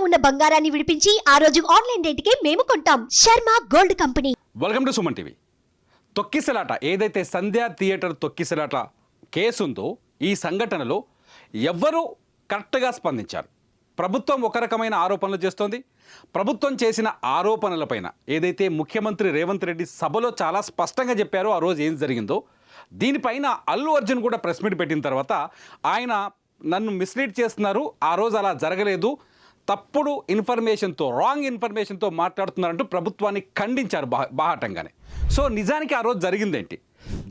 ఉన్న బంగారాన్ని విడిపించి ఆ రోజు ఆన్లైన్ రేటుకే మేము కొంటాం. Sharma gold company. Welcome to Suman TV. తొక్కిసలాట ఏదైతే సంధ్యా థియేటర్ తొక్కిసలాట కేసు ఉందో ఈ సంఘటనలో ఎవ్వరూ కరెక్ట్గా స్పందించారు. ప్రభుత్వం ఒక రకమైన ఆరోపణలు చేస్తోంది. ప్రభుత్వం చేసిన ఆరోపణలపైన ఏదైతే ముఖ్యమంత్రి రేవంత్ రెడ్డి సభలో చాలా స్పష్టంగా చెప్పారో ఆ రోజు ఏం జరిగిందో, దీనిపైన అల్లు అర్జున్ కూడా ప్రెస్ మీట్ పెట్టిన తర్వాత ఆయన నన్ను మిస్లీడ్ చేస్తున్నారు, ఆ రోజు అలా జరగలేదు, తప్పుడు ఇన్ఫర్మేషన్తో రాంగ్ ఇన్ఫర్మేషన్తో మాట్లాడుతున్నారంటూ ప్రభుత్వాన్ని ఖండించారు బాహాటంగానే. సో నిజానికి ఆ రోజు జరిగిందేంటి,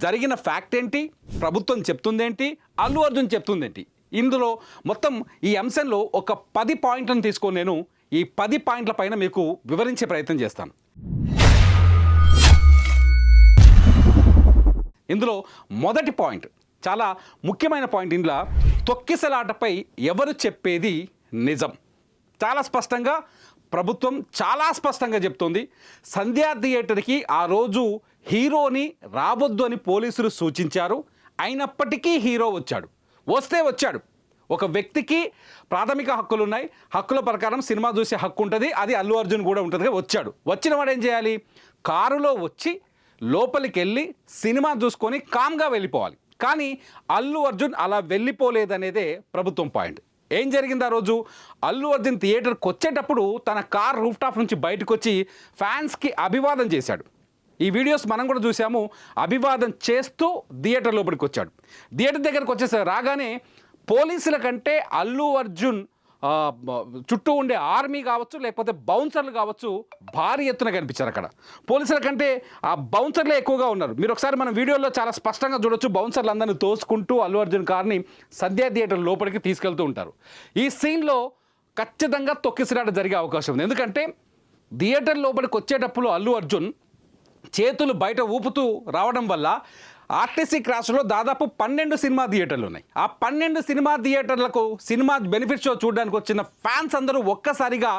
జరిగిన ఫ్యాక్ట్ ఏంటి, ప్రభుత్వం చెప్తుందేంటి, అల్లు అర్జున్ చెప్తుందేంటి, ఇందులో మొత్తం ఈ అంశంలో ఒక 10 పాయింట్లను తీసుకొని నేను ఈ 10 పాయింట్ల పైన మీకు వివరించే ప్రయత్నం చేస్తాను. ఇందులో మొదటి పాయింట్ చాలా ముఖ్యమైన పాయింట్. ఇందులో తొక్కిసలాటపై ఎవరు చెప్పేది నిజం. చాలా స్పష్టంగా ప్రభుత్వం చాలా స్పష్టంగా చెప్తోంది. సంధ్యా థియేటర్కి ఆ రోజు హీరోని రావద్దు అని పోలీసులు సూచించారు. అయినప్పటికీ హీరో వచ్చాడు. ఒక వ్యక్తికి ప్రాథమిక హక్కులు ఉన్నాయి, హక్కుల ప్రకారం సినిమా చూసే హక్కు ఉంటుంది, అది అల్లు అర్జున్ కూడా ఉంటుంది. వచ్చిన వాడు ఏం చేయాలి, కారులో వచ్చి లోపలికి వెళ్ళి సినిమా చూసుకొని కామ్గా వెళ్ళిపోవాలి. కానీ అల్లు అర్జున్ అలా వెళ్ళిపోలేదనేదే ప్రభుత్వం పాయింట్. ఏం జరిగింది ఆ రోజు, అల్లు అర్జున్ థియేటర్కి వచ్చేటప్పుడు తన కార్ రూఫ్ టాప్ నుంచి బయటకు వచ్చి ఫ్యాన్స్కి అభివాదం చేశాడు. ఈ వీడియోస్ మనం కూడా చూసాము. అభివాదం చేస్తూ థియేటర్ లోపలికి వచ్చాడు. థియేటర్ దగ్గరకు వచ్చేసరికి రాగానే పోలీసుల కంటే అల్లు అర్జున్ చుట్టూ ఉండే ఆర్మీ కావచ్చు, లేకపోతే బౌన్సర్లు కావచ్చు, భారీ ఎత్తున కనిపించారు. అక్కడ పోలీసుల కంటే ఆ బౌన్సర్లే ఎక్కువగా ఉన్నారు. మీరు ఒకసారి మన వీడియోలో చాలా స్పష్టంగా చూడొచ్చు. బౌన్సర్లు అందరినీ తోసుకుంటూ అల్లు అర్జున్ కార్ని సంధ్యా థియేటర్ లోపలికి తీసుకెళ్తూ ఉంటారు. ఈ సీన్లో ఖచ్చితంగా తొక్కిసలాట జరిగే అవకాశం ఉంది. ఎందుకంటే థియేటర్ లోపలికి వచ్చేటప్పుడు అల్లు అర్జున్ చేతులు బయట ఊపుతూ రావడం వల్ల ఆర్టీసీ క్రాస్లో దాదాపు 12 సినిమా థియేటర్లు ఉన్నాయి. ఆ 12 సినిమా థియేటర్లకు సినిమా బెనిఫిట్ షో చూడడానికి వచ్చిన ఫ్యాన్స్ అందరూ ఒక్కసారిగా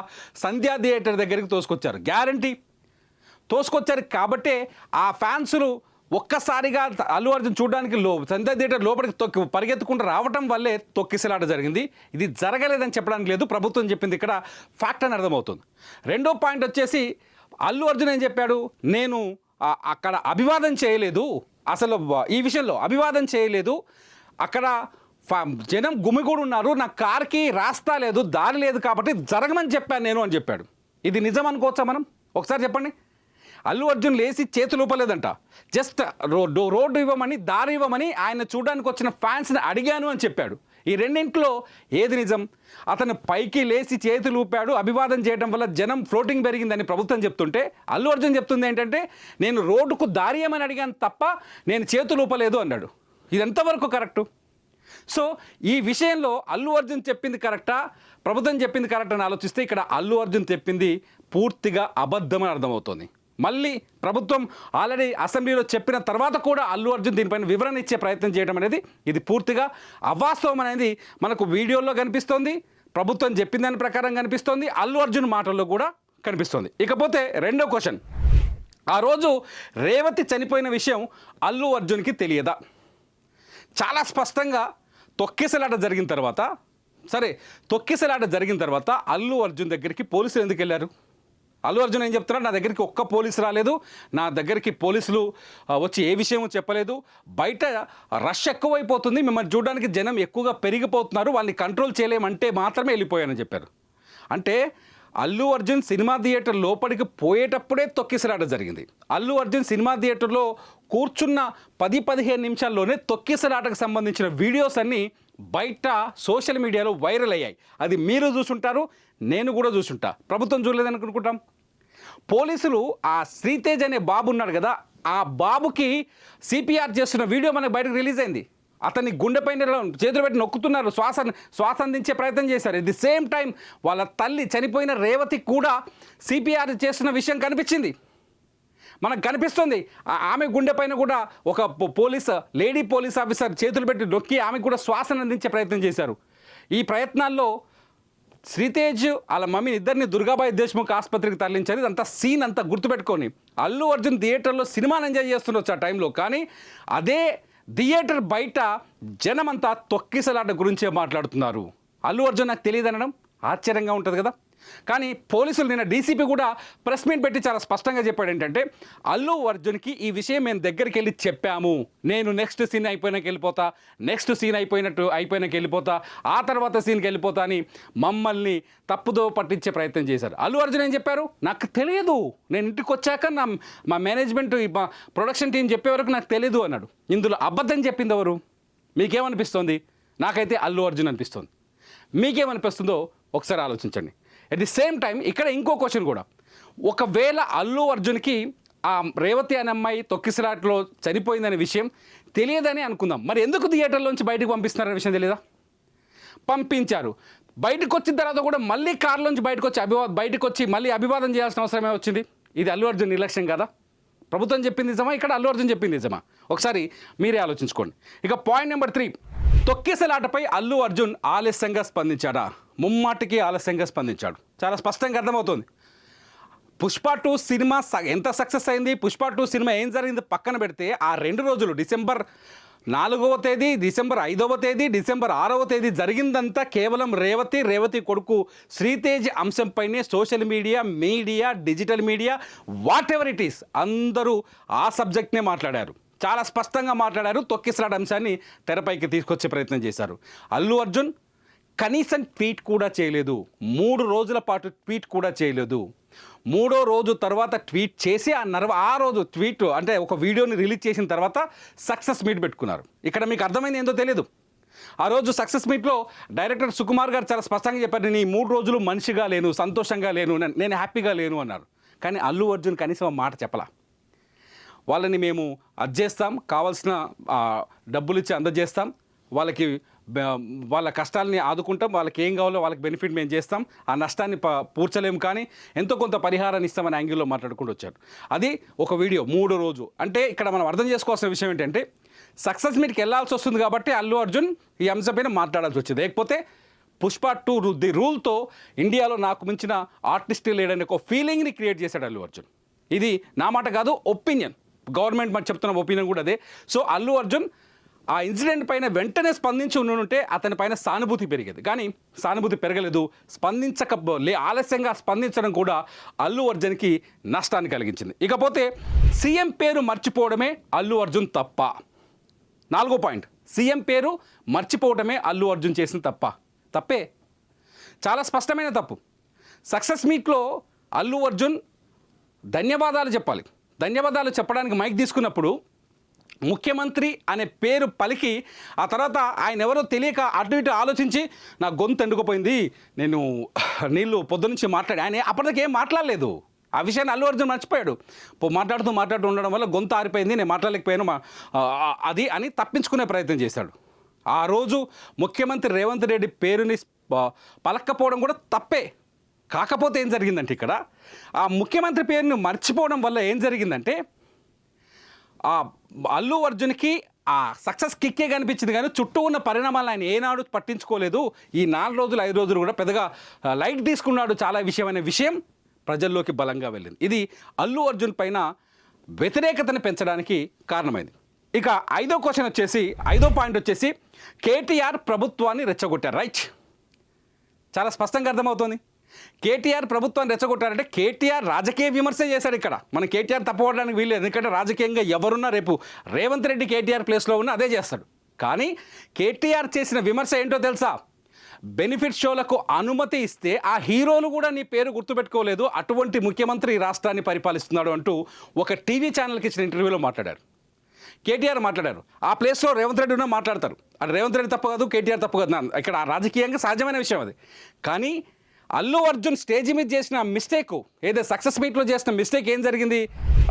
సంధ్యా థియేటర్ దగ్గరికి తోసుకొచ్చారు. గ్యారంటీ తోసుకొచ్చారు. కాబట్టే ఆ ఫ్యాన్సులు ఒక్కసారిగా అల్లు అర్జున్ చూడడానికి సంధ్యా థియేటర్ లోపలికి పరిగెత్తుకుంటూ రావటం వల్లే తొక్కిసలాట జరిగింది. ఇది జరగలేదని చెప్పడానికి లేదు, ప్రభుత్వం చెప్పింది ఇక్కడ ఫ్యాక్ట్ అని అర్థమవుతుంది. రెండో పాయింట్ వచ్చేసి అల్లు అర్జున్ ఏం చెప్పాడు, నేను అక్కడ అభివాదం చేయలేదు, అసలు ఈ విషయంలో అభివాదం చేయలేదు, అక్కడ జనం గుమిగూడు ఉన్నారు, నా కార్కి రాస్తా లేదు, దారి లేదు కాబట్టి జరగమని చెప్పాను నేను అని చెప్పాడు. ఇది నిజం అనుకోవచ్చా మనం? ఒకసారి చెప్పండి. అల్లు అర్జున్ లేచి చేతులు ఊపలేదంట, జస్ట్ రోడ్డు ఇవ్వమని, దారి ఇవ్వమని ఆయన చూడడానికి వచ్చిన ఫ్యాన్స్ని అడిగాను అని చెప్పాడు. ఈ రెండింటిలో ఏది నిజం? అతను పైకి లేచి చేతులు ఊపాడు, అభివాదం చేయడం వల్ల జనం ఫ్లోటింగ్ పెరిగిందని ప్రభుత్వం చెప్తుంటే అల్లు అర్జున్ చెప్తుంది ఏంటంటే నేను రోడ్డుకు దారి ఇవ్వమని అడిగాను తప్ప నేను చేతులు ఊపలేదు అన్నాడు. ఇది ఎంతవరకు కరెక్టు? సో ఈ విషయంలో అల్లు అర్జున్ చెప్పింది కరెక్టా, ప్రభుత్వం చెప్పింది కరెక్ట్ అని ఆలోచిస్తే ఇక్కడ అల్లు అర్జున్ చెప్పింది పూర్తిగా అబద్ధమని అర్థమవుతుంది. మళ్ళీ ప్రభుత్వం ఆల్రెడీ అసెంబ్లీలో చెప్పిన తర్వాత కూడా అల్లు అర్జున్ దీనిపైన వివరణ ఇచ్చే ప్రయత్నం చేయడం అనేది ఇది పూర్తిగా అవాస్తవం అనేది మనకు వీడియోలో కనిపిస్తోంది, ప్రభుత్వం చెప్పిన దాని ప్రకారం కనిపిస్తోంది, అల్లు అర్జున్ మాటల్లో కూడా కనిపిస్తోంది. ఇకపోతే రెండో క్వశ్చన్, ఆ రోజు రేవతి చనిపోయిన విషయం అల్లు అర్జున్కి తెలియదా? చాలా స్పష్టంగా తొక్కిసలాట జరిగిన తర్వాత అల్లు అర్జున్ దగ్గరికి పోలీసులు ఎందుకు వెళ్ళారు? అల్లు అర్జున్ ఏం చెప్తున్నారు, నా దగ్గరికి ఒక్క పోలీసు రాలేదు, నా దగ్గరికి పోలీసులు వచ్చి ఏ విషయం చెప్పలేదు, బయట రష్ ఎక్కువైపోతుంది, మిమ్మల్ని చూడడానికి జనం ఎక్కువగా పెరిగిపోతున్నారు, వాళ్ళని కంట్రోల్ చేయలేమంటే మాత్రమే వెళ్ళిపోయానని చెప్పారు. అంటే అల్లు అర్జున్ సినిమా థియేటర్ లోపలికి పోయేటప్పుడే తొక్కిసలాట జరిగింది. అల్లు అర్జున్ సినిమా థియేటర్లో కూర్చున్న 10-15 నిమిషాల్లోనే తొక్కిసలాటకు సంబంధించిన వీడియోస్ అన్నీ బయట సోషల్ మీడియాలో వైరల్ అయ్యాయి. అది మీరు చూసుంటారు, నేను కూడా చూసుంటా, ప్రభుత్వం చూడలేదని అనుకుంటాం. పోలీసులు ఆ శ్రీతేజ్ అనే బాబు ఉన్నాడు కదా, ఆ బాబుకి సిపిఆర్ చేస్తున్న వీడియో మనకు బయటకు రిలీజ్ అయింది. అతన్ని గుండెపైన చేతులు పెట్టి నొక్కుతున్నారు, శ్వాస అందించే ప్రయత్నం చేశారు. ఎట్ ది సేమ్ టైం వాళ్ళ తల్లి చనిపోయిన రేవతి కూడా సిపిఆర్ చేస్తున్న విషయం కనిపించింది, మనకు కనిపిస్తుంది. ఆమె గుండె పైన కూడా ఒక లేడీ పోలీస్ ఆఫీసర్ చేతులు పెట్టి నొక్కి ఆమెకు కూడా శ్వాసను అందించే ప్రయత్నం చేశారు. ఈ ప్రయత్నాల్లో శ్రీతేజ్ వాళ్ళ మమ్మీ ఇద్దరిని దుర్గాబాయి దేశ్ముఖ్ ఆసుపత్రికి తరలించారు. ఇదంతా సీన్ అంతా గుర్తుపెట్టుకొని అల్లు అర్జున్ థియేటర్లో సినిమాని ఎంజాయ్ చేస్తుండొచ్చు ఆ టైంలో, కానీ అదే థియేటర్ బయట జనమంతా తొక్కిసలాట గురించే మాట్లాడుతున్నారు. అల్లు అర్జున్ నాకు తెలియదు అనడం ఆశ్చర్యంగా ఉంటుంది కదా. కానీ పోలీసులు నిన్న డీసీపీ కూడా ప్రెస్ మీట్ పెట్టి చాలా స్పష్టంగా చెప్పాడు ఏంటంటే అల్లు అర్జున్కి ఈ విషయం మేము దగ్గరికి వెళ్ళి చెప్పాము, నేను నెక్స్ట్ సీన్ అయిపోయినాక వెళ్ళిపోతా, నెక్స్ట్ సీన్ అయిపోయినాక వెళ్ళిపోతా, ఆ తర్వాత సీన్కి వెళ్ళిపోతా అని మమ్మల్ని తప్పుదో పట్టించే ప్రయత్నం చేశారు. అల్లు అర్జున్ ఏం చెప్పారు, నాకు తెలియదు, నేను ఇంటికి వచ్చాక మా మేనేజ్మెంట్ మా ప్రొడక్షన్ టీం చెప్పే వరకు నాకు తెలియదు అన్నాడు. ఇందులో అబద్ధం చెప్పింది ఎవరు? మీకేమనిపిస్తుంది? నాకైతే అల్లు అర్జున్ అనిపిస్తుంది. మీకేమనిపిస్తుందో ఒకసారి ఆలోచించండి. అట్ ది సేమ్ టైం ఇక్కడ ఇంకో క్వశ్చన్ కూడా, ఒకవేళ అల్లు అర్జున్కి ఆ రేవతి అనే అమ్మాయి తొక్కిసలాట్లో చనిపోయిందనే విషయం తెలియదని అనుకుందాం, మరి ఎందుకు థియేటర్లోంచి బయటకు పంపిస్తున్నారనే విషయం తెలియదా? పంపించారు. బయటకు వచ్చిన తర్వాత కూడా మళ్ళీ కార్లోంచి బయటకు వచ్చి మళ్ళీ అభివాదం చేయాల్సిన అవసరమే వచ్చింది. ఇది అల్లు అర్జున్ నిర్లక్ష్యం కదా? ప్రభుత్వం చెప్పింది నిజమా, ఇక్కడ అల్లు అర్జున్ చెప్పింది నిజమా? ఒకసారి మీరే ఆలోచించుకోండి. ఇక పాయింట్ నెంబర్ 3, తొక్కిసలాటపై అల్లు అర్జున్ ఆలస్యంగా స్పందించాడా? ముమ్మాటికి ఆలస్యంగా స్పందించాడు. చాలా స్పష్టంగా అర్థమవుతుంది. పుష్ప 2 సినిమా ఎంత సక్సెస్ అయింది, పుష్ప 2 సినిమా ఏం జరిగింది పక్కన పెడితే ఆ 2 రోజులు డిసెంబర్ 4వ తేదీ, డిసెంబర్ 5వ తేదీ, డిసెంబర్ 6వ తేదీ జరిగిందంతా కేవలం రేవతి కొడుకు శ్రీతేజ్ అంశంపైనే social media, digital media, whatever it is అందరూ ఆ సబ్జెక్ట్నే మాట్లాడారు. చాలా స్పష్టంగా మాట్లాడారు. తొక్కిసలాట అంశాన్ని తెరపైకి తీసుకొచ్చే ప్రయత్నం చేశారు. అల్లు అర్జున్ కనీసం ట్వీట్ కూడా చేయలేదు. 3 రోజుల పాటు ట్వీట్ కూడా చేయలేదు. 3వ రోజు తర్వాత ట్వీట్ చేసి ఆ రోజు ట్వీట్ అంటే ఒక వీడియోని రిలీజ్ చేసిన తర్వాత సక్సెస్ మీట్ పెట్టుకున్నారు. ఇక్కడ మీకు అర్థమైంది ఏందో తెలియదు. ఆ రోజు సక్సెస్ మీట్లో డైరెక్టర్ సుకుమార్ గారు చాలా స్పష్టంగా చెప్పారు, నేను ఈ 3 రోజులు మనిషిగా లేను, సంతోషంగా లేను, నేను హ్యాపీగా లేను అన్నారు. కానీ అల్లు అర్జున్ కనీసం ఆ మాట చెప్పలా. వాళ్ళని మేము చేస్తాం, కావాల్సిన డబ్బులు ఇచ్చి అందజేస్తాం, వాళ్ళ కష్టాలని ఆదుకుంటాం, వాళ్ళకి ఏం కావాలో వాళ్ళకి బెనిఫిట్ మేము చేస్తాం, ఆ నష్టాన్ని పూడ్చలేము కానీ ఎంతో కొంత పరిహారాన్ని ఇస్తామని యాంగిల్లో మాట్లాడుకుంటూ వచ్చారు. అది ఒక వీడియో 3వ రోజు. అంటే ఇక్కడ మనం అర్థం చేసుకోవాల్సిన విషయం ఏంటంటే సక్సెస్ మీట్కి వెళ్ళాల్సి వస్తుంది కాబట్టి అల్లు అర్జున్ ఈ అంశంపైన మాట్లాడాల్సి వచ్చింది. లేకపోతే పుష్ప 2 ది రూల్తో ఇండియాలో నాకు మించిన ఆర్టిస్ట్ లేడని ఒక ఫీలింగ్ని క్రియేట్ చేశాడు అల్లు అర్జున్. ఇది నా మాట కాదు, ఒపీనియన్, గవర్నమెంట్ మనం చెప్తున్న ఒపీనియన్ కూడా అదే. సో అల్లు అర్జున్ ఆ ఇన్సిడెంట్ పైన వెంటనే స్పందించి ఉంటే అతని పైన సానుభూతి పెరిగేది. కానీ సానుభూతి పెరగలేదు. ఆలస్యంగా స్పందించడం కూడా అల్లు అర్జున్కి నష్టాన్ని కలిగించింది. ఇకపోతే సీఎం పేరు మర్చిపోవడమే అల్లు అర్జున్ తప్ప. 4వ పాయింట్, సీఎం పేరు మర్చిపోవడమే అల్లు అర్జున్ చేసిన తప్పే, చాలా స్పష్టమైన తప్పు. సక్సెస్ మీట్లో అల్లు అర్జున్ ధన్యవాదాలు చెప్పాలి. ధన్యవాదాలు చెప్పడానికి మైక్ తీసుకున్నప్పుడు ముఖ్యమంత్రి అనే పేరు పలికి ఆ తర్వాత ఆయన ఎవరో తెలియక అటు ఇటు ఆలోచించి నా గొంతు ఎండుకుపోయింది, నేను నీళ్ళు పొద్దునుంచి ఆయన అప్పటికి ఏం మాట్లాడలేదు. ఆ విషయాన్ని అల్లు అర్జున్ మర్చిపోయాడు. మాట్లాడుతూ ఉండడం వల్ల గొంతు ఆరిపోయింది, నేను మాట్లాడలేకపోయాను అది అని తప్పించుకునే ప్రయత్నం చేశాడు. ఆ రోజు ముఖ్యమంత్రి రేవంత్ రెడ్డి పేరుని పలక్కపోవడం కూడా తప్పే. కాకపోతే ఏం జరిగిందంటే ఇక్కడ ఆ ముఖ్యమంత్రి పేరును మర్చిపోవడం వల్ల ఏం జరిగిందంటే ఆ అల్లు అర్జున్కి ఆ సక్సెస్ కిక్కే కనిపించింది కానీ చుట్టూ ఉన్న పరిణామాలను ఆయన ఏనాడు పట్టించుకోలేదు. ఈ 4 రోజులు 5 రోజులు కూడా పెద్దగా లైట్ తీసుకున్నాడు చాలా అనే విషయం ప్రజల్లోకి బలంగా వెళ్ళింది. ఇది అల్లు అర్జున్ పైన వ్యతిరేకతను పెంచడానికి కారణమైంది. ఇక 5వ పాయింట్ వచ్చేసి కేటీఆర్ ప్రభుత్వాన్ని రెచ్చగొట్టారు. రైట్, చాలా స్పష్టంగా అర్థమవుతోంది. కేటీఆర్ ప్రభుత్వాన్ని రెచ్చగొట్టారంటే కేటీఆర్ రాజకీయ విమర్శ చేశాడు. ఇక్కడ మనం కేటీఆర్ తప్పవడానికి వీల్లేదు, ఎందుకంటే రాజకీయంగా ఎవరున్నా రేపు రేవంత్ రెడ్డి కేటీఆర్ ప్లేస్లో ఉన్నా అదే చేస్తాడు. కానీ కేటీఆర్ చేసిన విమర్శ ఏంటో తెలుసా? బెనిఫిట్ షోలకు అనుమతి ఇస్తే ఆ హీరోలు కూడా నీ పేరు గుర్తుపెట్టుకోలేదు, అటువంటి ముఖ్యమంత్రి రాష్ట్రాన్ని పరిపాలిస్తున్నాడు అంటూ ఒక టీవీ ఛానల్కి ఇచ్చిన ఇంటర్వ్యూలో మాట్లాడారు. కేటీఆర్ మాట్లాడారు, ఆ ప్లేస్లో రేవంత్ రెడ్డి ఉన్నా మాట్లాడతారు. అది రేవంత్ రెడ్డి తప్పు కాదు, కేటీఆర్ తప్పు కాదు, ఇక్కడ రాజకీయంగా సహజమైన విషయం అది. కానీ అల్లు అర్జున్ స్టేజ్ మీద చేసిన మిస్టేక్, ఏదో సక్సెస్ మీట్లో చేసిన మిస్టేక్ ఏం జరిగింది?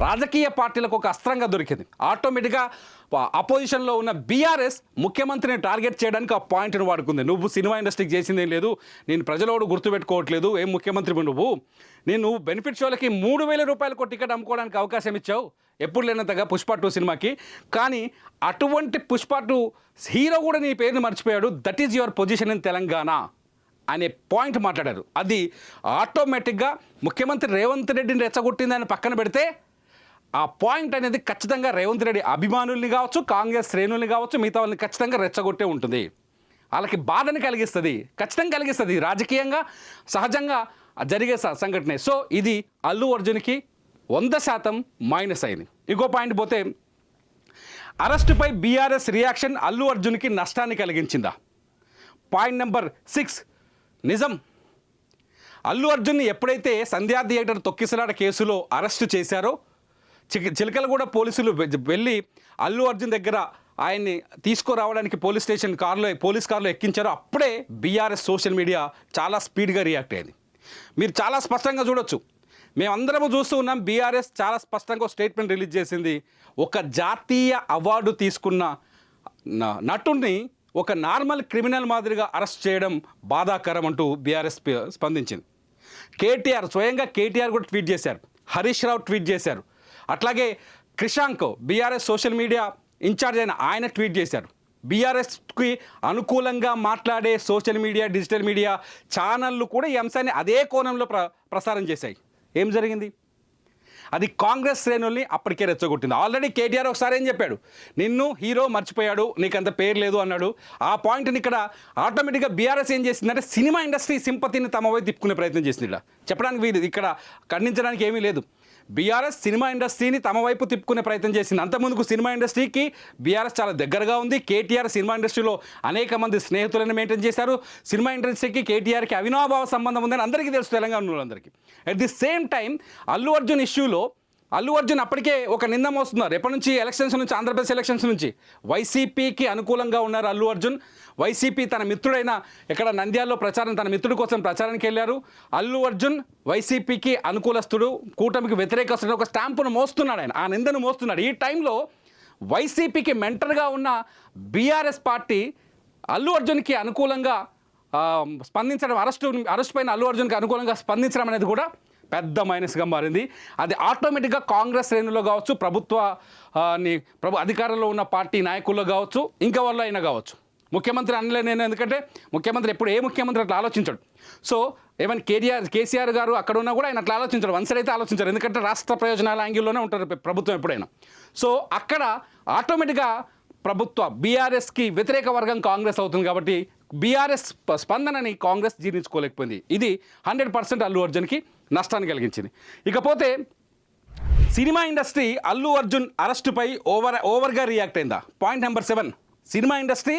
రాజకీయ పార్టీలకు ఒక అస్త్రంగా దొరికింది. ఆటోమేటిక్గా అపోజిషన్లో ఉన్న బీఆర్ఎస్ ముఖ్యమంత్రిని టార్గెట్ చేయడానికి ఆ పాయింట్ను వాడుకుంది. నువ్వు సినిమా ఇండస్ట్రీకి చేసిందేం లేదు, నేను ప్రజలోడు గుర్తుపెట్టుకోవట్లేదు, ఏం ముఖ్యమంత్రి నువ్వు బెనిఫిట్ షోలకి 3,000 రూపాయలకు టికెట్ అమ్ముకోవడానికి అవకాశం ఇచ్చావు ఎప్పుడు లేనంతగా పుష్ప 2 సినిమాకి. కానీ అటువంటి పుష్ప 2 హీరో కూడా నీ పేరుని మర్చిపోయాడు. That is your position in Telangana అనే పాయింట్ మాట్లాడారు. అది ఆటోమేటిక్గా ముఖ్యమంత్రి రేవంత్ రెడ్డిని రెచ్చగొట్టిందని పక్కన పెడితే ఆ పాయింట్ అనేది ఖచ్చితంగా రేవంత్ రెడ్డి అభిమానుల్ని కావచ్చు, కాంగ్రెస్ శ్రేణుల్ని కావచ్చు, మిగతా వాళ్ళని ఖచ్చితంగా రెచ్చగొట్టే ఉంటుంది. వాళ్ళకి బాధని కలిగిస్తుంది, ఖచ్చితంగా కలిగిస్తుంది. రాజకీయంగా సహజంగా జరిగే సంఘటనే. సో ఇది అల్లు అర్జున్కి 100% మైనస్ అయింది. ఇంకో పాయింట్ పోతే అరెస్టుపై బీఆర్ఎస్ రియాక్షన్ అల్లు అర్జున్కి నష్టాన్ని కలిగించిందా? పాయింట్ నెంబర్ 6 నిజం. అల్లు అర్జున్ని ఎప్పుడైతే సంధ్యా థియేటర్ తొక్కిసలాట కేసులో అరెస్టు చేశారో చిలకలగూడ పోలీసులు వెళ్ళి అల్లు అర్జున్ దగ్గర ఆయన్ని తీసుకురావడానికి పోలీస్ కారులో ఎక్కించారో అప్పుడే బీఆర్ఎస్ సోషల్ మీడియా చాలా స్పీడ్గా రియాక్ట్ అయింది. మీరు చాలా స్పష్టంగా చూడొచ్చు. మేమందరము చూస్తూ ఉన్నాం. బీఆర్ఎస్ చాలా స్పష్టంగా స్టేట్మెంట్ రిలీజ్ చేసింది. ఒక జాతీయ అవార్డు తీసుకున్న నటుడిని ఒక నార్మల్ క్రిమినల్ మాదిరిగా అరెస్ట్ చేయడం బాధాకరం అంటూ బీఆర్ఎస్ స్పందించింది. స్వయంగా కేటీఆర్ కూడా ట్వీట్ చేశారు. హరీష్ రావు ట్వీట్ చేశారు. అట్లాగే Krishank BRS social media in-charge అయిన ఆయన ట్వీట్ చేశారు. బీఆర్ఎస్కి అనుకూలంగా మాట్లాడే సోషల్ మీడియా, డిజిటల్ మీడియా ఛానళ్ళు కూడా ఈ అంశాన్ని అదే కోణంలో ప్రసారం చేశాయి. ఏం జరిగింది? అది కాంగ్రెస్ శ్రేణుల్ని అప్పటికే రెచ్చగొట్టింది. ఆల్రెడీ కేటీఆర్ ఒకసారి ఏం చెప్పాడు, నిన్ను హీరో మర్చిపోయాడు, నీకంత పేరు లేదు అన్నాడు. ఆ పాయింట్ని ఇక్కడ ఆటోమేటిక్గా బీఆర్ఎస్ ఏం చేసిందంటే సినిమా ఇండస్ట్రీ సింపతిని తమ వైపు తిప్పుకునే ప్రయత్నం చేసింది. ఇలా చెప్పడానికి ఇక్కడ ఖండించడానికి ఏమీ లేదు. బీఆర్ఎస్ సినిమా ఇండస్ట్రీని తమ వైపు తిప్పుకునే ప్రయత్నం చేసింది. అంతకుముందుకు సినిమా ఇండస్ట్రీకి బీఆర్ఎస్ చాలా దగ్గరగా ఉంది. కేటీఆర్ సినిమా ఇండస్ట్రీలో అనేక మంది స్నేహితులను మెయింటైన్ చేశారు. సినిమా ఇండస్ట్రీకి కేటీఆర్కి అవినాభావ సంబంధం ఉందని అందరికీ తెలుసు, తెలంగాణ అందరికీ. At the same time Allu Arjun ఇష్యూలో అల్లు అర్జున్ అప్పటికే ఒక నింద మోస్తున్నారు. ఎప్పటి నుంచి? ఎలక్షన్స్ నుంచి, ఆంధ్రప్రదేశ్ ఎలక్షన్స్ నుంచి. వైసీపీకి అనుకూలంగా ఉన్నారు అల్లు అర్జున్. వైసీపీ తన మిత్రుడైన ఇక్కడ నంద్యాలలో తన మిత్రుడి కోసం ప్రచారానికి వెళ్ళారు. అల్లు అర్జున్ వైసీపీకి అనుకూలస్తుడు, కూటమికి వ్యతిరేకస్తుడు ఒక స్టాంపును మోస్తున్నాడు. ఆయన ఆ నిందను మోస్తున్నాడు. ఈ టైంలో వైసీపీకి మెంటర్గా ఉన్న బీఆర్ఎస్ పార్టీ అల్లు అర్జున్కి అనుకూలంగా స్పందించడం, అరెస్ట్ పైన అల్లు అర్జున్కి అనుకూలంగా స్పందించడం అనేది కూడా పెద్ద మైనస్గా మారింది. అది ఆటోమేటిక్గా కాంగ్రెస్ శ్రేణుల్లో కావచ్చు, అధికారంలో ఉన్న పార్టీ నాయకుల్లో కావచ్చు, ఇంకా వాళ్ళు అయినా కావచ్చు. ముఖ్యమంత్రి అనలే నేను, ఎందుకంటే ముఖ్యమంత్రి ఎప్పుడు ఏ ముఖ్యమంత్రి అట్లా ఆలోచించాడు. సో ఏమైనా కేసీఆర్ గారు అక్కడ ఉన్నా కూడా ఆయన అట్లా ఆలోచించాడు, వన్ సైడ్ అయితే ఆలోచించారు. ఎందుకంటే రాష్ట్ర ప్రయోజనాల యాంగిల్లోనే ఉంటారు ప్రభుత్వం ఎప్పుడైనా. సో అక్కడ ఆటోమేటిక్గా బీఆర్ఎస్కి వ్యతిరేక వర్గం కాంగ్రెస్ అవుతుంది. కాబట్టి బీఆర్ఎస్ స్పందనని కాంగ్రెస్ జీర్ణించుకోలేకపోయింది. ఇది 100% అల్లు అర్జున్కి నష్టాన్ని కలిగించింది. ఇకపోతే సినిమా ఇండస్ట్రీ అల్లు అర్జున్ అరెస్టుపై ఓవర్గా రియాక్ట్ అయిందా? Point number 7 cinema industry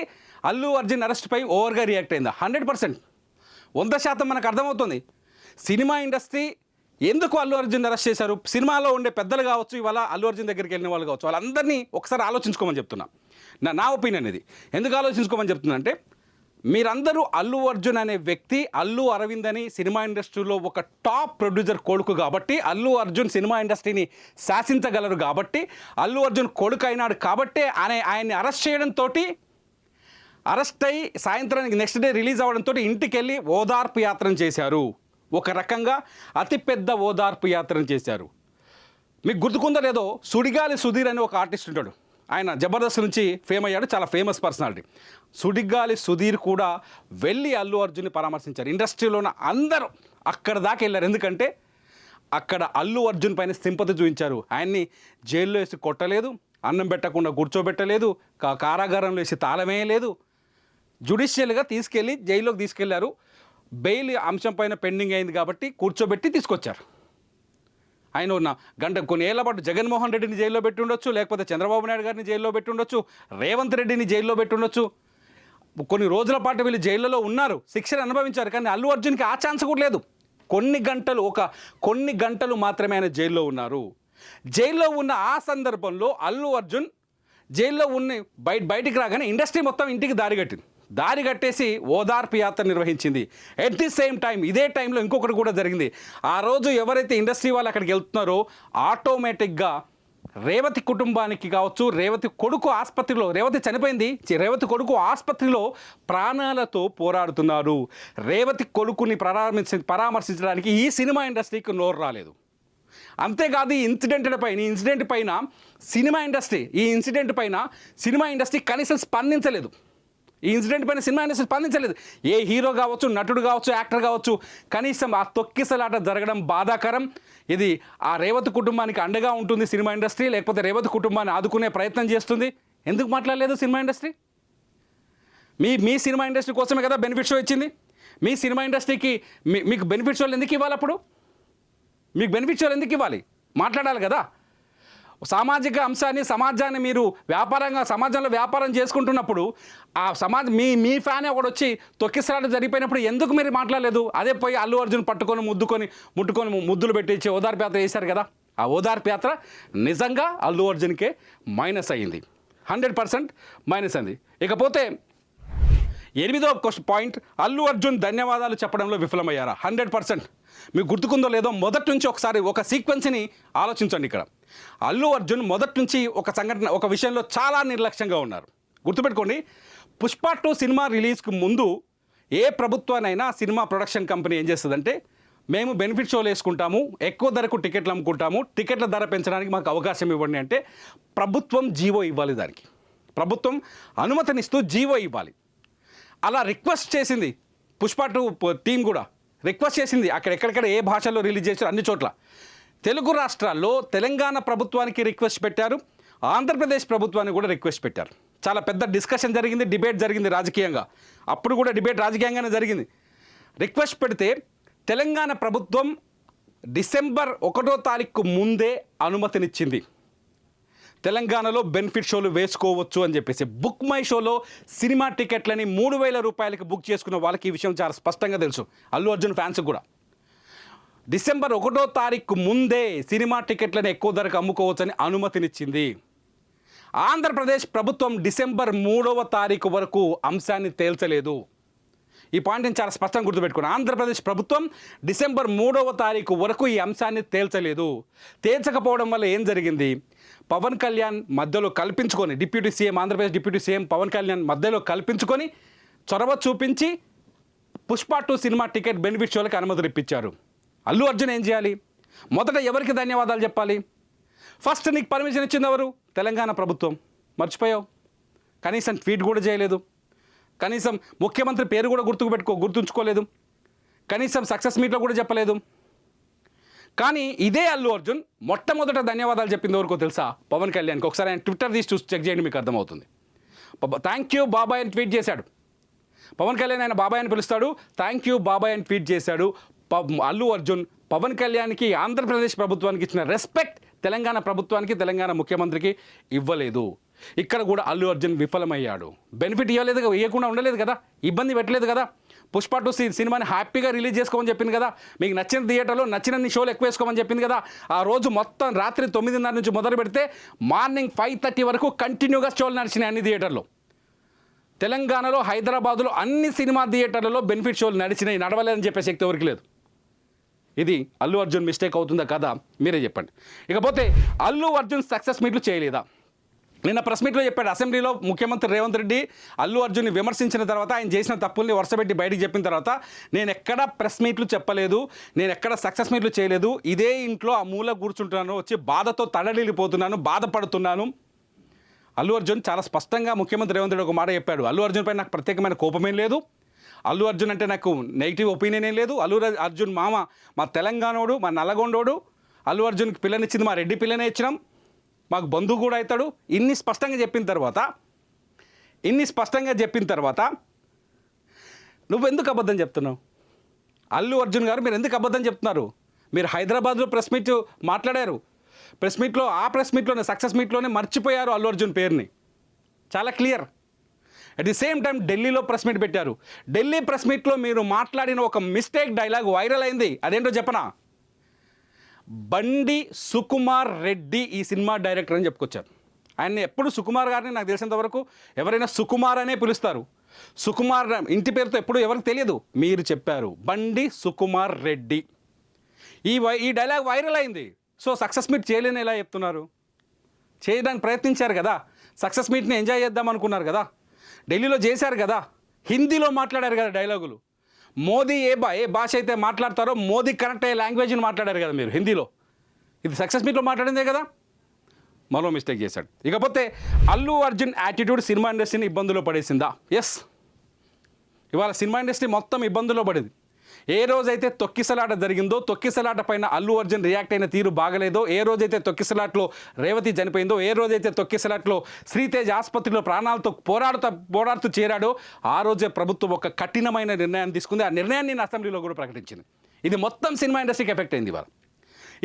Allu Arjun అరెస్టుపై ఓవర్గా రియాక్ట్ అయిందా? 100%, 100% మనకు అర్థమవుతుంది. సినిమా ఇండస్ట్రీ ఎందుకు అల్లు అర్జున్ అరెస్ట్ చేశారు? సినిమాలో ఉండే పెద్దలు కావచ్చు, ఇవాళ అల్లు అర్జున్ దగ్గరికి వెళ్ళిన వాళ్ళు కావచ్చు, వాళ్ళందరినీ ఒకసారి ఆలోచించుకోమని చెప్తున్నా. నా ఒపీనియన్ ఇది. ఎందుకు ఆలోచించుకోమని చెప్తున్నా అంటే, మీరందరూ అల్లు అర్జున్ అనే వ్యక్తి అల్లు అరవింద్ అని సినిమా ఇండస్ట్రీలో ఒక టాప్ ప్రొడ్యూసర్ కొడుకు కాబట్టి, అల్లు అర్జున్ సినిమా ఇండస్ట్రీని శాసించగలరు కాబట్టి, అల్లు అర్జున్ కొడుకు అయినాడు కాబట్టే ఆయన్ని అరెస్ట్ చేయడంతో, అరెస్ట్ అయ్యి సాయంత్రానికి నెక్స్ట్ డే రిలీజ్ అవ్వడంతో ఇంటికి వెళ్ళి ఓదార్పు యాత్రను చేశారు. ఒక రకంగా అతిపెద్ద ఓదార్పు యాత్రను చేశారు. మీకు గుర్తుకుందో లేదో, సుడిగాలి సుధీర్ అని ఒక ఆర్టిస్ట్ ఉంటాడు. ఆయన జబర్దస్త్ నుంచి ఫేమ్ అయ్యాడు, చాలా ఫేమస్ పర్సనాలిటీ. సుడిగాలి సుధీర్ కూడా వెళ్ళి అల్లు అర్జున్ని పరామర్శించారు. ఇండస్ట్రీలో ఉన్న అందరూ అక్కడ దాకా వెళ్ళారు. ఎందుకంటే అక్కడ అల్లు అర్జున్ పైన సింపతి చూపించారు. ఆయన్ని జైల్లో వేసి కొట్టలేదు, అన్నం పెట్టకుండా కూర్చోబెట్టలేదు, కారాగారంలో వేసి తాళమేయలేదు. జ్యుడిషియల్గా తీసుకెళ్ళి జైల్లోకి తీసుకెళ్లారు. బెయిల్ అంశం పైన పెండింగ్ అయింది కాబట్టి కూర్చోబెట్టి తీసుకొచ్చారు. ఆయన ఉన్న కొన్ని ఏళ్ల పాటు జగన్మోహన్ రెడ్డిని జైల్లో పెట్టి ఉండొచ్చు, లేకపోతే చంద్రబాబు నాయుడు గారిని జైల్లో పెట్టి ఉండొచ్చు, రేవంత్ రెడ్డిని జైల్లో పెట్టి ఉండొచ్చు. కొన్ని రోజుల పాటు వీళ్ళు జైల్లో ఉన్నారు, శిక్షను అనుభవించారు. కానీ అల్లు అర్జున్కి ఆ ఛాన్స్ కూడా లేదు. కొన్ని గంటలు మాత్రమే ఆయన జైల్లో ఉన్నారు. జైల్లో ఉన్న ఆ సందర్భంలో అల్లు అర్జున్ జైల్లో ఉన్న బయటికి రాగానే ఇండస్ట్రీ మొత్తం ఇంటికి దారి కట్టేసి ఓదార్పు యాత్ర నిర్వహించింది. ఎట్ ది సేమ్ టైం ఇదే టైంలో ఇంకొకటి కూడా జరిగింది. ఆ రోజు ఎవరైతే ఇండస్ట్రీ వాళ్ళు అక్కడికి వెళ్తున్నారో ఆటోమేటిక్గా రేవతి కుటుంబానికి కావచ్చు, రేవతి కొడుకు ఆసుపత్రిలో, రేవతి చనిపోయింది, రేవతి కొడుకు ఆసుపత్రిలో ప్రాణాలతో పోరాడుతున్నారు. రేవతి కొడుకుని పరామర్శించడానికి ఈ సినిమా ఇండస్ట్రీకి నోరు రాలేదు. అంతేకాదు ఈ ఇన్సిడెంట్ పైన సినిమా ఇండస్ట్రీ కనీసం స్పందించలేదు. ఈ ఇన్సిడెంట్ పైన సినిమా ఇండస్ట్రీ స్పందించలేదు. ఏ హీరో కావచ్చు, నటుడు కావచ్చు, యాక్టర్ కావచ్చు, కనీసం ఆ తొక్కిసలాట జరగడం బాధాకరం. ఇది ఆ రేవతి కుటుంబానికి అండగా ఉంటుంది సినిమా ఇండస్ట్రీ, లేకపోతే రేవతి కుటుంబాన్ని ఆదుకునే ప్రయత్నం చేస్తుంది. ఎందుకు మాట్లాడలేదు సినిమా ఇండస్ట్రీ? మీ సినిమా ఇండస్ట్రీ కోసమే కదా బెనిఫిట్ షో ఇచ్చింది. మీ సినిమా ఇండస్ట్రీకి మీకు బెనిఫిట్స్ వాళ్ళు ఎందుకు ఇవ్వాలి అప్పుడు? మీకు బెనిఫిట్స్ వాళ్ళు ఎందుకు ఇవ్వాలి? మాట్లాడాలి కదా. సామాజిక అంశాన్ని, సమాజాన్ని మీరు సమాజంలో వ్యాపారం చేసుకుంటున్నప్పుడు ఆ మీ ఫ్యాన్ ఒకడు వచ్చి తొక్కిసలాట జరిగిపోయినప్పుడు ఎందుకు మీరు మాట్లాడలేదు? అదే పోయి అల్లు అర్జున్ పట్టుకొని ముట్టుకొని ముద్దులు పెట్టి ఓదార్పు యాత్ర చేశారు కదా. ఆ ఓదార్పు యాత్ర నిజంగా అల్లు అర్జున్కే మైనస్ అయ్యింది, 100% మైనస్ అయింది. ఇకపోతే 8వ పాయింట్, అల్లు అర్జున్ ధన్యవాదాలు చెప్పడంలో విఫలమయ్యారా? 100%. మీకు గుర్తుకుందో లేదో మొదటి నుంచి ఒకసారి ఒక సీక్వెన్స్ని ఆలోచించండి. ఇక్కడ అల్లు అర్జున్ మొదటి నుంచి ఒక విషయంలో చాలా నిర్లక్ష్యంగా ఉన్నారు. గుర్తుపెట్టుకోండి, పుష్ప 2 సినిమా రిలీజ్కి ముందు ఏ ప్రభుత్వానైనా సినిమా ప్రొడక్షన్ కంపెనీ ఏం చేస్తుందంటే, మేము బెనిఫిట్ షోలు వేసుకుంటాము, ఎక్కువ ధరకు టికెట్లు అమ్ముకుంటాము, టికెట్ల ధర పెంచడానికి మాకు అవకాశం ఇవ్వండి అంటే ప్రభుత్వం జీవో ఇవ్వాలి. దానికి ప్రభుత్వం అనుమతినిస్తూ జీవో ఇవ్వాలి. అలా రిక్వెస్ట్ చేసింది పుష్ప 2 టీం కూడా రిక్వెస్ట్ చేసింది. ఎక్కడెక్కడ ఏ భాషలో రిలీజ్ చేశారు అన్ని చోట్ల. తెలుగు రాష్ట్రాల్లో తెలంగాణ ప్రభుత్వానికి రిక్వెస్ట్ పెట్టారు, ఆంధ్రప్రదేశ్ ప్రభుత్వానికి కూడా రిక్వెస్ట్ పెట్టారు. చాలా పెద్ద డిస్కషన్ జరిగింది, డిబేట్ జరిగింది రాజకీయంగా. అప్పుడు కూడా డిబేట్ రాజకీయంగానే జరిగింది. రిక్వెస్ట్ పెడితే తెలంగాణ ప్రభుత్వం డిసెంబర్ 1వ తారీఖు ముందే అనుమతినిచ్చింది. తెలంగాణలో బెనిఫిట్ షోలు వేసుకోవచ్చు అని చెప్పేసి బుక్ మై షోలో సినిమా టికెట్లని 3,000 రూపాయలకి బుక్ చేసుకున్న వాళ్ళకి ఈ విషయం చాలా స్పష్టంగా తెలుసు. అల్లు అర్జున్ ఫ్యాన్స్ కూడా డిసెంబర్ 1వ తారీఖు ముందే సినిమా టికెట్లను ఎక్కువ ధరకు అమ్ముకోవచ్చని అనుమతినిచ్చింది. ఆంధ్రప్రదేశ్ ప్రభుత్వం డిసెంబర్ 3వ తారీఖు వరకు అంశాన్ని తేల్చలేదు. ఈ పాయింట్ని చాలా స్పష్టంగా గుర్తుపెట్టుకున్నాను. ఆంధ్రప్రదేశ్ ప్రభుత్వం డిసెంబర్ 3వ తారీఖు వరకు ఈ అంశాన్ని తేల్చలేదు. తేల్చకపోవడం వల్ల ఏం జరిగింది? పవన్ కళ్యాణ్ మధ్యలో కల్పించుకొని, ఆంధ్రప్రదేశ్ డిప్యూటీ సీఎం పవన్ కళ్యాణ్ మధ్యలో కల్పించుకొని చొరవ చూపించి పుష్ప 2 సినిమా టికెట్ బెనిఫిట్ షోలకు అనుమతులు ఇప్పించారు. అల్లు అర్జున్ ఏం చేయాలి? మొదట ఎవరికి ధన్యవాదాలు చెప్పాలి? ఫస్ట్ నీకు పర్మిషన్ ఇచ్చింది ఎవరు? తెలంగాణ ప్రభుత్వం. మర్చిపోయావు. కనీసం ట్వీట్ కూడా చేయలేదు. కనీసం ముఖ్యమంత్రి పేరు కూడా గుర్తుంచుకోలేదు. కనీసం సక్సెస్ మీట్లో కూడా చెప్పలేదు. కానీ ఇదే అల్లు అర్జున్ మొట్టమొదట ధన్యవాదాలు చెప్పింది ఎవరికో తెలుసా? పవన్ కళ్యాణ్కి. ఒకసారి ఆయన ట్విట్టర్ తీసి చూసి చెక్ చేయండి, మీకు అర్థమవుతుంది. థ్యాంక్ యూ బాబాయ్ అని ట్వీట్ చేశాడు. పవన్ కళ్యాణ్ ఆయన బాబాయ్ అని పిలుస్తాడు. థ్యాంక్ యూ బాబాయ్ అని ట్వీట్ చేశాడు. అల్లు అర్జున్ పవన్ కళ్యాణ్కి, ఆంధ్రప్రదేశ్ ప్రభుత్వానికి ఇచ్చిన రెస్పెక్ట్ తెలంగాణ ప్రభుత్వానికి, తెలంగాణ ముఖ్యమంత్రికి ఇవ్వలేదు. ఇక్కడ కూడా అల్లు అర్జున్ విఫలమయ్యాడు. బెనిఫిట్ ఇవ్వకుండా ఉండలేదు కదా, ఇబ్బంది పెట్టలేదు కదా. పుష్ప 2 సినిమాని హ్యాపీగా రిలీజ్ చేసుకోమని చెప్పింది కదా. మీకు నచ్చిన థియేటర్లో నచ్చినన్ని షోలు ఎక్కువ వేసుకోమని చెప్పింది కదా. ఆ రోజు మొత్తం రాత్రి 9:30 నుంచి మొదలు పెడితే మార్నింగ్ 5:30 వరకు కంటిన్యూగా షోలు నడిచినాయి అన్ని థియేటర్లో. తెలంగాణలో, హైదరాబాదులో అన్ని సినిమా థియేటర్లలో బెనిఫిట్ షోలు నడిచినాయి. నడవలేదని చెప్పే శక్తి ఎవరికి లేదు. ఇది అల్లు అర్జున్ మిస్టేక్ అవుతుందా కదా? మీరే చెప్పండి. ఇకపోతే అల్లు అర్జున్ సక్సెస్ మీట్లు చేయలేదా? నిన్న ప్రెస్ మీట్లో చెప్పాడు. అసెంబ్లీలో ముఖ్యమంత్రి రేవంత్ రెడ్డి అల్లు అర్జున్ని విమర్శించిన తర్వాత, ఆయన చేసిన తప్పుల్ని వరుసపెట్టి బయటికి చెప్పిన తర్వాత, నేను ఎక్కడ ప్రెస్ మీట్లు చెప్పలేదు, నేను ఎక్కడ సక్సెస్ మీట్లు చేయలేదు, ఇదే ఇంట్లో ఆ మూల కూర్చుంటున్నాను, వచ్చి బాధతో తడలిపోతున్నాను, బాధపడుతున్నాను. అల్లు అర్జున్ చాలా స్పష్టంగా ముఖ్యమంత్రి రేవంత్ రెడ్డి ఒక మాట చెప్పాడు. అల్లు అర్జున్ పై నాకు ప్రత్యేకమైన కోపమేం లేదు, అల్లు అర్జున్ అంటే నాకు నెగిటివ్ ఒపీనియన్ ఏం లేదు. అల్లు అర్జున్ మా తెలంగాణోడు, మా నల్లగొండోడు. అల్లు అర్జున్కి పిల్లనిచ్చింది మా రెడ్డి పిల్లనే ఇచ్చినాం, మాకు బంధువు కూడా అవుతాడు. ఇన్ని స్పష్టంగా చెప్పిన తర్వాత నువ్వెందుకు అబద్ధం చెప్తున్నావు? అల్లు అర్జున్ గారు, మీరు ఎందుకు అబద్ధం చెప్తున్నారు? మీరు హైదరాబాద్లో ప్రెస్ మీట్ మాట్లాడారు. ఆ ప్రెస్ మీట్లోనే, సక్సెస్ మీట్లోనే మర్చిపోయారు అల్లు అర్జున్ పేరుని. చాలా clear. At the same time ఢిల్లీలో ప్రెస్ మీట్ పెట్టారు. ఢిల్లీ ప్రెస్ మీట్లో మీరు మాట్లాడిన ఒక మిస్టేక్ డైలాగ్ వైరల్ అయింది. అదేంటో చెప్పనా? బండి సుకుమార్ రెడ్డి ఈ సినిమా డైరెక్టర్ అని చెప్పుకొచ్చారు. ఆయన్ని ఎప్పుడు సుకుమార్ గారిని నాకు తెలిసినంత వరకు ఎవరైనా సుకుమార్ అనే పిలుస్తారు. సుకుమార్ ఇంటి పేరుతో ఎప్పుడు ఎవరికి తెలియదు. మీరు చెప్పారు బండి సుకుమార్ రెడ్డి. ఈ డైలాగ్ వైరల్ అయింది. సో సక్సెస్ మీట్ చేయలేని ఎలా చెప్తున్నారు? చేయడానికి ప్రయత్నించారు కదా, సక్సెస్ మీట్ని ఎంజాయ్ చేద్దాం అనుకున్నారు కదా, ఢిల్లీలో చేశారు కదా, హిందీలో మాట్లాడారు కదా డైలాగులు. మోదీ ఏ భాష అయితే మాట్లాడతారో మోదీ కరెక్ట్ అయ్యే లాంగ్వేజ్ని మాట్లాడారు కదా మీరు హిందీలో. ఇది సక్సెస్ మీట్లో మాట్లాడిందే కదా. మరో మిస్టేక్ చేశాడు. ఇకపోతే అల్లు అర్జున్ యాటిట్యూడ్ సినిమా ఇండస్ట్రీని ఇబ్బందుల్లో పడేసిందా? ఎస్. ఇవాళ సినిమా ఇండస్ట్రీ మొత్తం ఇబ్బందుల్లో పడింది. ఏ రోజైతే తొక్కిసలాట జరిగిందో, తొక్కిసలాట పైన అల్లు అర్జున్ రియాక్ట్ అయిన తీరు బాగలేదో, ఏ రోజైతే తొక్కిసలాట్లో రేవతి చనిపోయిందో, ఏ రోజైతే తొక్కిసలాట్లో శ్రీతేజ్ ఆసుపత్రిలో ప్రాణాలతో పోరాడుతూ చేరాడో, ఆ రోజే ప్రభుత్వం ఒక కఠినమైన నిర్ణయాన్ని తీసుకుంది. ఆ నిర్ణయాన్ని నేను అసెంబ్లీలో కూడా ప్రకటించింది. ఇది మొత్తం సినిమా ఇండస్ట్రీకి ఎఫెక్ట్ అయింది ఇవాళ.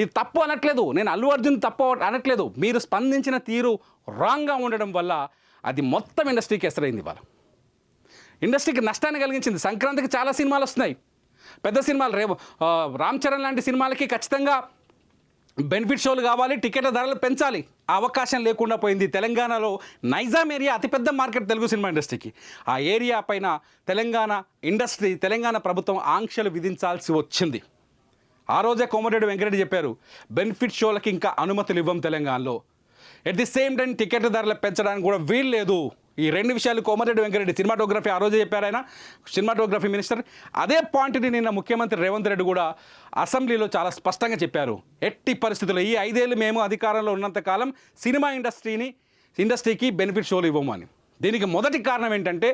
ఇది తప్పు అనట్లేదు, నేను అల్లు అర్జున్ తప్పు అనట్లేదు. మీరు స్పందించిన తీరు రాంగ్గా ఉండడం వల్ల అది మొత్తం ఇండస్ట్రీకి ఎసరైంది ఇవాళ. ఇండస్ట్రీకి నష్టాన్ని కలిగించింది. సంక్రాంతికి చాలా సినిమాలు వస్తున్నాయి, పెద్ద సినిమాలు. రామ్ చరణ్ లాంటి సినిమాలకి ఖచ్చితంగా బెనిఫిట్ షోలు కావాలి, టికెట్ల ధరలు పెంచాలి. ఆ అవకాశం లేకుండా పోయింది. తెలంగాణలో నైజాం ఏరియా అతిపెద్ద మార్కెట్ తెలుగు సినిమా ఇండస్ట్రీకి. ఆ ఏరియా పైన తెలంగాణ ప్రభుత్వం ఆంక్షలు విధించాల్సి వచ్చింది. ఆ రోజే కోమటిరెడ్డి వెంకరెడ్డి చెప్పారు, బెనిఫిట్ షోలకి ఇంకా అనుమతులు ఇవ్వం తెలంగాణలో. At the same time ticket ధరలు పెంచడానికి కూడా వీలు లేదు. ఈ రెండు విషయాలు కోమటిరెడ్డి వెంకరెడ్డి సినిమాటోగ్రఫీ ఆ రోజే చెప్పారు, ఆయన సినిమాటోగ్రఫీ మినిస్టర్. అదే పాయింట్ని నిన్న ముఖ్యమంత్రి రేవంత్ రెడ్డి కూడా అసెంబ్లీలో చాలా స్పష్టంగా చెప్పారు. ఎట్టి పరిస్థితుల్లో ఈ 5 ఏళ్ళు మేము అధికారంలో ఉన్నంతకాలం సినిమా ఇండస్ట్రీకి బెనిఫిట్ షోలు ఇవ్వము అని. దీనికి మొదటి కారణం ఏంటంటే,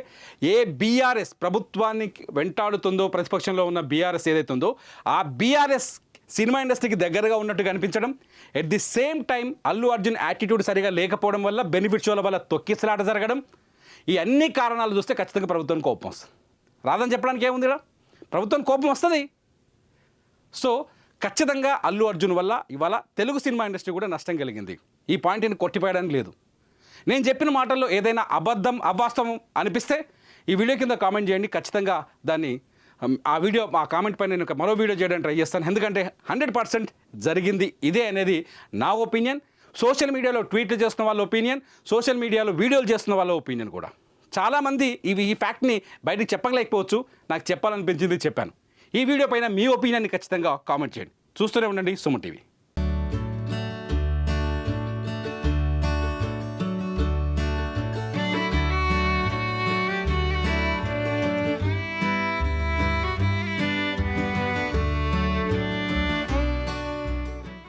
ఏ బీఆర్ఎస్ ప్రభుత్వాన్ని వెంటాడుతుందో, ప్రతిపక్షంలో ఉన్న బీఆర్ఎస్ ఏదైతే ఉందో, ఆ బీఆర్ఎస్ సినిమా ఇండస్ట్రీకి దగ్గరగా ఉన్నట్టు కనిపించడం, at the same time Allu Arjun attitude సరిగా లేకపోవడం వల్ల, బెనిఫిట్ షోల వల్ల తొక్కిసలాట జరగడం, ఈ అన్ని కారణాలు చూస్తే ఖచ్చితంగా ప్రభుత్వానికి కోపం వస్తుంది. రాదని చెప్పడానికి ఏముంది ఇక్కడ, ప్రభుత్వం కోపం వస్తుంది. సో ఖచ్చితంగా అల్లు అర్జున్ వల్ల ఇవాళ తెలుగు సినిమా ఇండస్ట్రీ కూడా నష్టం కలిగింది. ఈ పాయింట్ని కొట్టిపోయడానికి లేదు. నేను చెప్పిన మాటల్లో ఏదైనా అబద్ధం, అవాస్తవం అనిపిస్తే ఈ వీడియో కింద కామెంట్ చేయండి. ఖచ్చితంగా దాన్ని ఆ కామెంట్ పైన నేను మరో వీడియో చేయడానికి ట్రై చేస్తాను. ఎందుకంటే 100% జరిగింది ఇదే అనేది నా ఒపీనియన్. సోషల్ మీడియాలో ట్వీట్లు చేస్తున్న వాళ్ళ ఒపీనియన్, సోషల్ మీడియాలో వీడియోలు చేస్తున్న వాళ్ళ ఒపీనియన్ కూడా. చాలామంది ఈ ఫ్యాక్ట్ని బయటకు చెప్పలేకపోవచ్చు, నాకు చెప్పాలనిపించింది చెప్పాను. ఈ వీడియో పైన మీ ఒపీనియన్ని ఖచ్చితంగా కామెంట్ చేయండి. చూస్తూనే ఉండండి సుమన్ టీవీ.